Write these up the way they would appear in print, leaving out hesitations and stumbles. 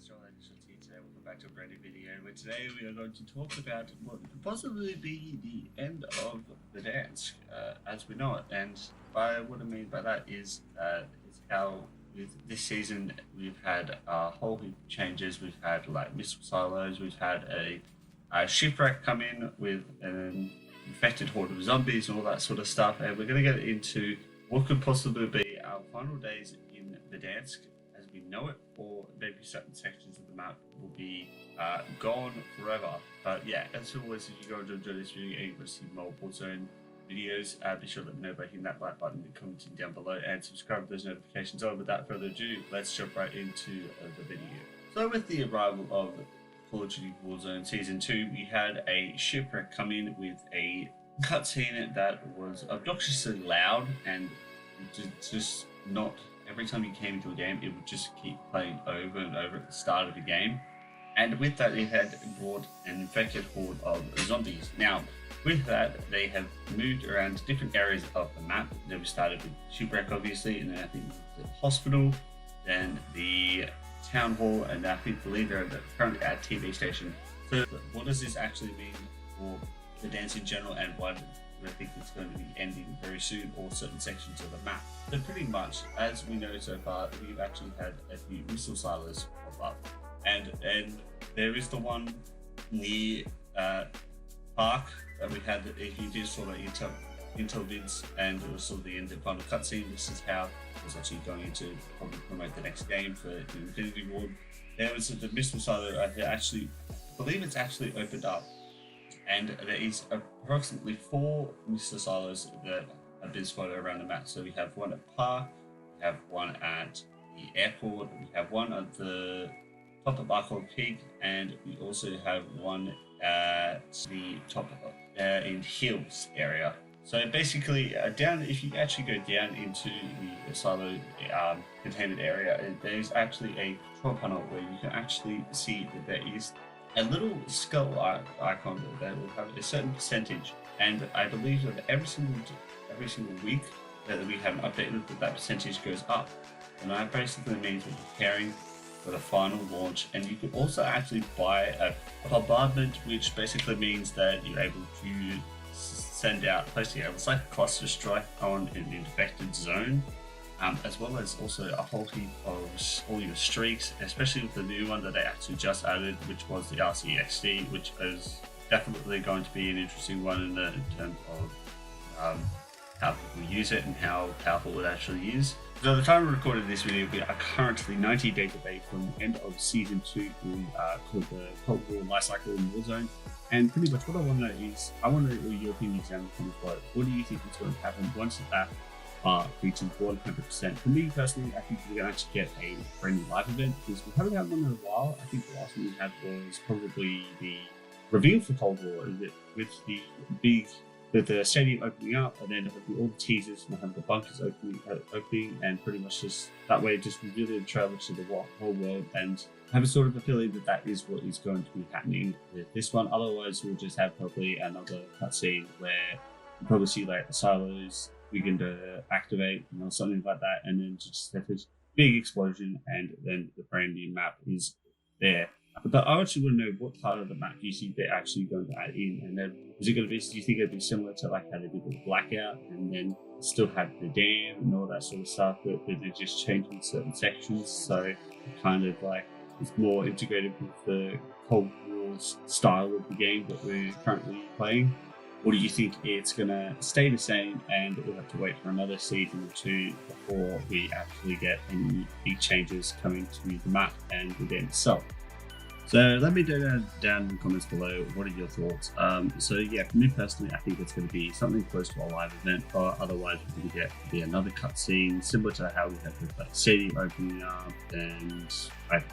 Today, welcome back to a brand new video where today we are going to talk about what could possibly be the end of Verdansk as we know it. And by what I mean by that is how with this season we've had a whole heap of changes. We've had like missile silos, we've had a shipwreck come in with an infected horde of zombies and all that sort of stuff, and we're going to get into what could possibly be our final days in Verdansk as we know it, or maybe certain sections of the map will be gone forever. But yeah, as always, if you go to enjoy this video and you want to see more Warzone videos, be sure to let me know by hitting that like button and commenting down below, and subscribe to those notifications on. Without further ado, let's jump right into the video. So with the arrival of Call of Duty Warzone Season 2, we had a shipwreck come in with a cutscene that was obnoxiously loud, and just not every time you came into a game, it would just keep playing over and over at the start of the game. And with that, it had brought an infected horde of zombies. Now, with that, they have moved around different areas of the map. Then we started with shipwreck, obviously, and then I think the hospital, then the town hall, and I believe they're currently at TV station. So what does this actually mean for the dance in general, and why do I think it's going to be ending very soon, or certain sections of the map? So pretty much, as we know so far, we've actually had a few missile silos pop up, and there is the one near Park that we had. If you did sort of Intel vids, and it was sort of the end of the final cutscene. This is how it was actually going into probably promote the next game for the Infinity Ward. There was the missile silo. I believe it's actually opened up, and there is approximately 4 missile silos that have been spotted around the map. So we have one at Park, we have one at the airport, we have one at the top of Arkle Peak, and we also have one at the top in Hills area. So basically, if you actually go down into the silo containment area, there's actually a control panel where you can actually see that there is a little skull icon that will have a certain percentage, and I believe that every single week that we have an update, that percentage goes up, and that basically means we're preparing for the final launch. And you can also actually buy a bombardment, which basically means that you're able to send out, it's like a cluster strike on an infected zone, as well as also a whole heap of all your streaks, especially with the new one that they actually just added, which was the RCXD, which is definitely going to be an interesting one in terms of how people use it and how powerful it actually is. So the time we recorded this video, we are currently 90 days away from the end of Season 2 called the Cold War Lifecycle in Warzone. And pretty much what I want to know is, I want to know your opinions down in the comments below. What do you think is going to happen once that reaches 100%? For me personally, I think we're going to actually get a brand new live event, because we haven't had one in a while. I think the last one we had was probably the reveal for Cold War, with the stadium opening up, and then all the teasers and have the bunkers opening, and pretty much just that way just revealing the trailer to the whole world, and have a sort of a feeling that that is what is going to be happening with this one. Otherwise, we'll just have probably another cutscene where you probably see like the silos begin to activate, something like that, and then just have this big explosion, and then the brand new map is there. But I actually want to know, what part of the map do you think they're actually going to add in, and then is it going to be? Do you think it'll be similar to like how they did with Blackout, and then still have the dam and all that sort of stuff, but they're just changing certain sections, so kind of like it's more integrated with the Cold War style of the game that we're currently playing? Or do you think it's going to stay the same, and we'll have to wait for another season or 2 before we actually get any big changes coming to the map and the game itself? So let me know down in the comments below, what are your thoughts? So yeah, for me personally, I think it's going to be something close to a live event, or otherwise we're going to get another cutscene similar to how we had with like stadium opening up, and like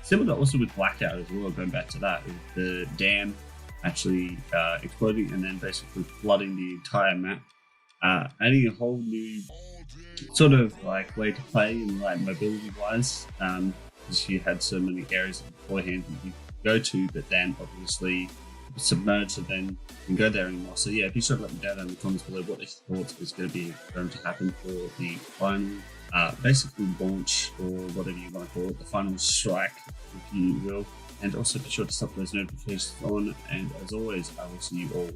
similar also with Blackout as well, going back to that, with the dam actually exploding and then basically flooding the entire map, adding a whole new sort of like way to play and like mobility wise, because you had so many areas beforehand that you go to, but then obviously submerged, so then you can go there anymore. So yeah, be sure to let me down in the comments below what your thoughts is going to happen for the final basically launch, or whatever you want to call it, the final strike if you will. And also be sure to stop those notifications on. And as always, I will see you all.